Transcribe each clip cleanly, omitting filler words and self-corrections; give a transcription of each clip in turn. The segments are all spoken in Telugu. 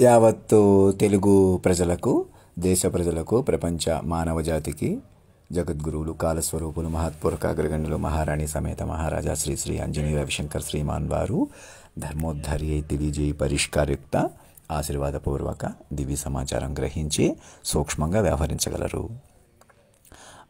యావత్తు తెలుగు ప్రజలకు, దేశ ప్రజలకు, ప్రపంచ మానవ జాతికి జగద్గురువులు, కాలస్వరూపులు, మహత్పూర్వక అగ్రగణ్యులు, మహారాణి సమేత మహారాజా శ్రీ శ్రీ అంజనీ రవిశంకర్ శ్రీమాన్ వారు ధర్మోద్ధరి దివిజయీ పరిష్కారయుక్త ఆశీర్వాదపూర్వక దివ్య సమాచారం గ్రహించి సూక్ష్మంగా వ్యవహరించగలరు.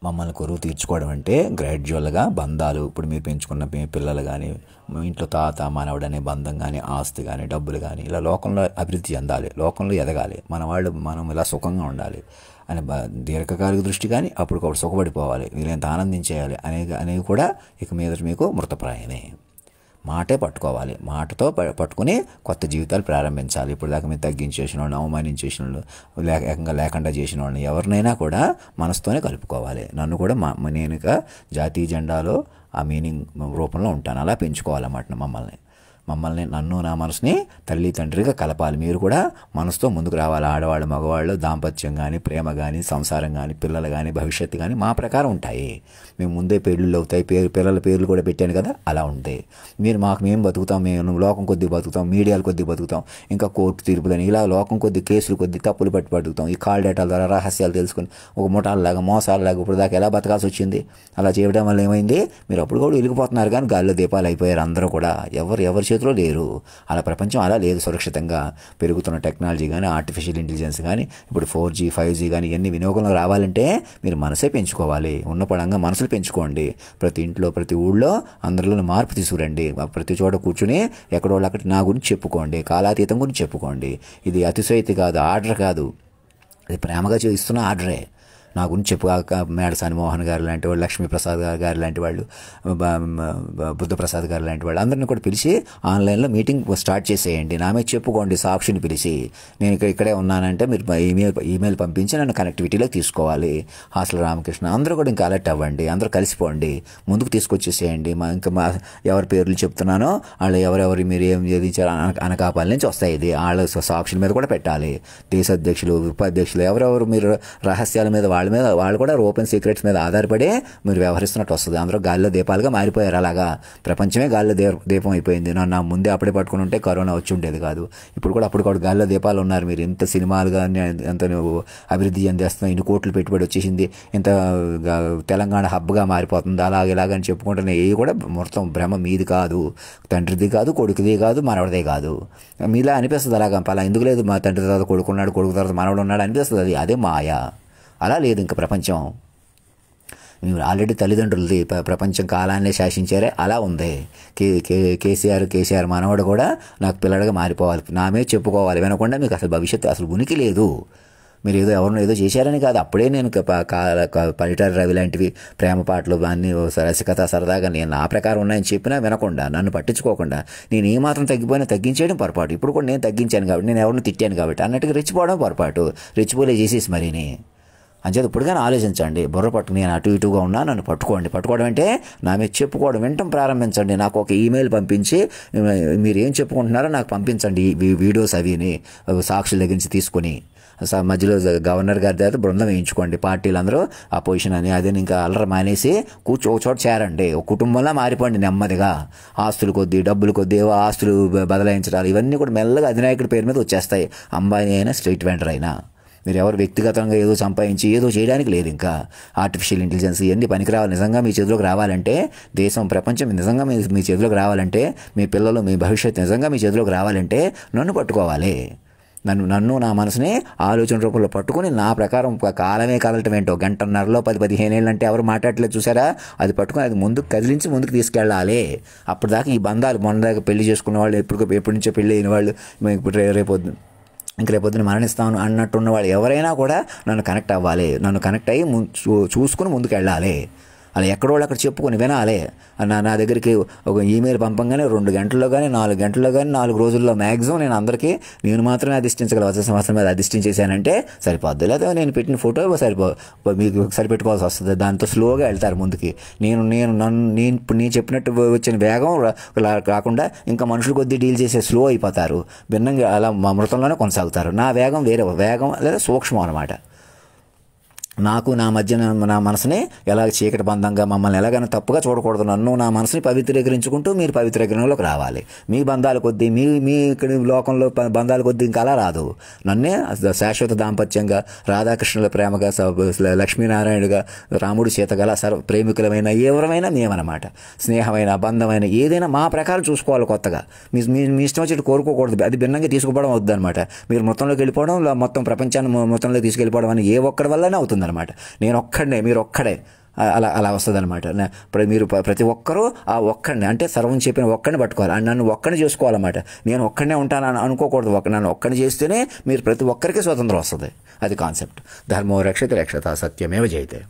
మమ్మల్ని కొరువు తీర్చుకోవడం అంటే గ్రాడ్యువల్గా బంధాలు, ఇప్పుడు మీరు పెంచుకున్న మీ పిల్లలు కానీ, మీ ఇంట్లో తాత మనవడు అనే బంధం కానీ, ఆస్తి కానీ, డబ్బులు కానీ, ఇలా లోకంలో అభివృద్ధి చెందాలి, లోకంలో ఎదగాలి, మనం ఇలా సుఖంగా ఉండాలి అనే దీర్ఘకాలిక దృష్టి కానీ, అప్పటికప్పుడు సుఖపడిపోవాలి, వీలైనంత ఆనందించేయాలి అనేవి కూడా ఇక మీద మీకు మృతప్రాయమే. మాటే పట్టుకోవాలి, మాటతో పట్టుకుని కొత్త జీవితాలు ప్రారంభించాలి. ఇప్పుడు దాకా మీరు తగ్గించేసిన వాళ్ళని, అవమానించేసిన వాళ్ళు, ఏకంగా లేకుండా చేసిన వాళ్ళని ఎవరినైనా కూడా మనసుతోనే కలుపుకోవాలి. నన్ను కూడా నేను ఇక జాతీయ జెండాలో ఆ మీనింగ్ రూపంలో ఉంటాను, అలా పెంచుకోవాలన్నమాట మమ్మల్ని నన్ను నా మనసుని తల్లి తండ్రిగా కలపాలి. మీరు కూడా మనసుతో ముందుకు రావాలి. ఆడవాళ్ళు మగవాళ్ళు దాంపత్యం కానీ, ప్రేమ కానీ, సంసారం కానీ, పిల్లలు కానీ, భవిష్యత్తు కానీ మా ప్రకారం ఉంటాయి. మేము ముందే పెళ్ళిళ్ళు అవుతాయి, పిల్లల పేర్లు కూడా పెట్టాను కదా, అలా ఉంటాయి. మేము బతుకుతాం, మేము లోకం కొద్ది బతుకుతాం, మీడియాలు కొద్ది బతుకుతాం, ఇంకా కోర్టు తీర్పులని ఇలా లోకం కొద్ది, కేసులు కొద్ది, తప్పులు పట్టి బతుకుతాం. ఈ కాల్ డేటాల ద్వారా రహస్యాలు తెలుసుకుని ఒక ముఠాలలాగా, మోసాలలాగా ఇప్పుడు దాకా ఎలా బతకాల్సి వచ్చింది. అలా చేయడం వల్ల ఏమైంది, మీరు అప్పుడు కూడా వెలిగిపోతున్నారు కానీ గాల్లో దీపాలు అయిపోయారు అందరూ కూడా. ఎవరి చేతిలో లేరు. అలా ప్రపంచం అలా లేదు. సురక్షితంగా పెరుగుతున్న టెక్నాలజీ కానీ, ఆర్టిఫిషియల్ ఇంటెలిజెన్స్ కానీ, ఇప్పుడు 4G 5G కానీ ఇవన్నీ వినియోగంలో రావాలంటే మీరు మనసే పెంచుకోవాలి. ఉన్న పడంగా మనసులు పెంచుకోండి. ప్రతి ఇంట్లో, ప్రతి ఊళ్ళో అందరిలో మార్పు తీసుకురండి. ప్రతి చోట కూర్చుని ఎక్కడో అక్కడ నా గురించి చెప్పుకోండి, కాలాతీతం గురించి చెప్పుకోండి. ఇది అతిశయోక్తి కాదు, ఆర్డర్ కాదు, అది ప్రేమగా ఇస్తున్న ఆర్డరే. నా గురించి చెప్పుకోక మేడసాని మోహన్ గారు లాంటి వాళ్ళు, లక్ష్మీప్రసాద్ గారు లాంటి వాళ్ళు, బుద్ధప్రసాద్ గారు లాంటి వాళ్ళు అందరిని కూడా పిలిచి ఆన్లైన్లో మీటింగ్ స్టార్ట్ చేసేయండి. నా మీద చెప్పుకోండి. సాక్షిని పిలిచి నేను ఇక్కడే ఉన్నానంటే మీరు ఈమెయిల్ పంపించి నన్ను కనెక్టివిటీలో తీసుకోవాలి. హాస్టల్ రామకృష్ణ అందరూ కూడా ఇంకా అలర్ట్ అవ్వండి. అందరూ కలిసిపోండి, ముందుకు తీసుకొచ్చేసేయండి. ఎవరి పేర్లు చెప్తున్నానో వాళ్ళు ఎవరెవరు మీరు ఏం చేయించారు అనకాపాల నుంచి వస్తాయి. ఇది వాళ్ళ సాక్షుల మీద కూడా పెట్టాలి. దేశ అధ్యక్షులు, ఉపాధ్యక్షులు ఎవరెవరు మీరు రహస్యాల మీద వాళ్ళు కూడా ఓపెన్ సీక్రెట్స్ మీద ఆధారపడి మీరు వ్యవహరిస్తున్నట్టు వస్తుంది. అందరూ గాలిలో దీపాలుగా మారిపోయారు. అలాగా ప్రపంచమే గాలిలో దీపం అయిపోయింది. నా ముందే అప్పుడే పట్టుకుని ఉంటే కరోనా వచ్చి ఉండేది కాదు. ఇప్పుడు కూడా గాలిలో దీపాలు ఉన్నారు. మీరు ఇంత సినిమాలుగా ఎంత అభివృద్ధి చెందేస్తున్నాం, ఇన్ని కోట్లు పెట్టుబడి వచ్చేసింది, ఇంత తెలంగాణ హబ్గా మారిపోతుంది, ఇలాగని చెప్పుకుంటున్నా. ఏ కూడా మొత్తం భ్రమ మీది కాదు, తండ్రిది కాదు, కొడుకుది కాదు, మనవడిదే కాదు. మీలా అనిపిస్తుంది. అలాగా అలా ఎందుకు లేదు, మా తండ్రి తర్వాత కొడుకున్నాడు, కొడుకు తర్వాత మనవడు ఉన్నాడు అనిపిస్తుంది. అదే మాయ. అలా లేదు ఇంకా ప్రపంచం. మీరు ఆల్రెడీ తల్లిదండ్రులది ప్రపంచం కాలాన్నే శాసించారే, అలా ఉంది. కేసీఆర్ మనవడు కూడా నాకు పిల్లడిగా మారిపోవాలి, నామే చెప్పుకోవాలి. వినకుండా మీకు అసలు భవిష్యత్తు అసలు ఉనికి లేదు. మీరు ఎవరినో ఏదో చేశారని కాదు. అప్పుడే నేను పరిటాల రవి లాంటివి ప్రేమ పాటలు అన్నీ రసికత సరదాగా నేను నా ప్రకారం ఉన్నాయని చెప్పినా వినకుండా, నన్ను పట్టించుకోకుండా, నేను ఏమాత్రం తగ్గిపోయినా తగ్గించేయడం పొరపాటు. ఇప్పుడు కూడా నేను తగ్గించాను కాబట్టి, నేను ఎవరిని తిట్టాను కాబట్టి అన్నట్టుగా రెచ్చిపోవడం పొరపాటు. రెచ్చిపోలే చేసేసి మరీని అంచేది ఇప్పుడుగానే ఆలోచించండి. బుర్ర పట్టుకు నేను అటు ఇటుగా ఉన్నా, నన్ను పట్టుకోవడం అంటే నా మీద చెప్పుకోవడం, వినటం ప్రారంభించండి. నాకు ఒక ఈమెయిల్ పంపించి మీరు ఏం చెప్పుకుంటున్నారో నాకు పంపించండి, వీడియోస్ అవిని సాక్షుల దగ్గర నుంచి తీసుకొని. మధ్యలో గవర్నర్ గారి దగ్గర బృందం వేయించుకోండి. పార్టీలందరూ అపోజిషన్ అని అదే ఇంకా అల్లరి మానేసి ఒక చోట చేరండి. ఒక కుటుంబంలో మారిపోండి నెమ్మదిగా. ఆస్తులు కొద్దీ, డబ్బులు కొద్దీ, ఆస్తులు బదలాయించడాలు ఇవన్నీ కూడా మెల్లగా అధినాయకుడి పేరు మీద వచ్చేస్తాయి. అంబానీ అయినా, స్ట్రీట్ వెండర్ అయినా. మీరు ఎవరు వ్యక్తిగతంగా ఏదో సంపాదించి ఏదో చేయడానికి లేదు. ఇంకా ఆర్టిఫిషియల్ ఇంటెలిజెన్స్ ఇవన్నీ పనికిరావాలి. నిజంగా మీ చేతిలోకి రావాలంటే, దేశం, ప్రపంచం నిజంగా మీ చేతిలోకి రావాలంటే, మీ పిల్లలు, మీ భవిష్యత్తు నిజంగా మీ చేతిలోకి రావాలంటే నన్ను పట్టుకోవాలి. నన్ను నా మనసుని ఆలోచన రూపంలో పట్టుకుని నా ప్రకారం కాలమే కదలటం ఏంటో, గంటన్నరలో 10-15 ఏళ్ళు అంటే ఎవరు మాట్లాడలేదు చూసారా, అది పట్టుకుని అది ముందుకు కదిలించి ముందుకు తీసుకెళ్ళాలి. అప్పటిదాకా ఈ బంధాలు, మొన్నదాకా పెళ్లి చేసుకున్న వాళ్ళు, ఎప్పటి నుంచో పెళ్ళి అయిన వాళ్ళు, రేపొద్దున మరణిస్తాను అన్నట్టున్న వాళ్ళు ఎవరైనా కూడా నన్ను కనెక్ట్ అవ్వాలి. నన్ను కనెక్ట్ అయ్యి చూసుకుని ముందుకు వెళ్ళాలి. అలా ఎక్కడో అక్కడ చెప్పుకొని వినాలి. నా దగ్గరికి ఒక ఈమెయిల్ పంపంగానే 2 గంటల్లో కానీ, 4 గంటల్లో కానీ, 4 రోజుల్లో మ్యాక్సిమం నేను అందరికీ నేను మాత్రమే అధిష్ఠించగల వచ్చే సంవత్సరం మీద అధిష్ఠించేసానంటే సరిపోద్ది. లేదా నేను పెట్టిన ఫోటో మీకు సరిపెట్టుకోవాల్సి వస్తుంది. దాంతో స్లోగా వెళ్తారు ముందుకి. నేను చెప్పినట్టు వచ్చిన వేగం కాకుండా ఇంకా మనుషులు కొద్దీ డీల్ చేసే స్లో అయిపోతారు. భిన్నంగా అలా మా మృతంలోనే కొనసాగుతారు. నా వేగం వేరే వేగం లేదా సూక్ష్మం అనమాట. నాకు నా మధ్య నా మనసుని ఎలాగ చీకటి బంధంగా మమ్మల్ని ఎలాగైనా తప్పుగా చూడకూడదు, నన్ను నా మనసుని పవిత్రీకరించుకుంటూ మీరు పవిత్రీకరణలోకి రావాలి. మీ బంధాల కొద్దీ మీ ఇక్కడ లోకంలో బంధాల కొద్దీ ఇంకా అలా రాదు. నన్నే శాశ్వత దాంపత్యంగా రాధాకృష్ణుల ప్రేమగా లక్ష్మీనారాయణుడిగా రాముడు సీత గల ప్రేమికులమైన ఎవరమైనా మేమన్నమాట. స్నేహమైన బంధమైన ఏదైనా మా ప్రకారం చూసుకోవాలి. కొత్తగా మీ ఇష్టం వచ్చి కోరుకోకూడదు. అది భిన్నంగా తీసుకుపోవడం అవుతుంది అనమాట. మీరు మొత్తంలోకి వెళ్ళిపోవడం, మొత్తం ప్రపంచాన్ని మొత్తంలోకి తీసుకెళ్ళిపోవడం అని ఏ ఒక్కడి వల్లనే అవుతుంది అనమాట. నేను ఒక్కడే, మీరు ఒక్కడే, అలా అలా వస్తుంది అనమాట. ఇప్పుడు మీరు ప్రతి ఒక్కరూ ఆ ఒక్కడిని, అంటే సర్వం చెప్పిన ఒక్కడిని పట్టుకోవాలి. నన్ను ఒక్కడిని చేసుకోవాలన్నమాట. నేను ఒక్కడనే ఉంటాను అనుకోకూడదు. నన్ను ఒక్కడిని చేస్తేనే మీరు ప్రతి ఒక్కరికి స్వతంత్రం వస్తుంది. అది కాన్సెప్ట్. ధర్మో రక్షతి రక్షత సత్యమేవ జయతే.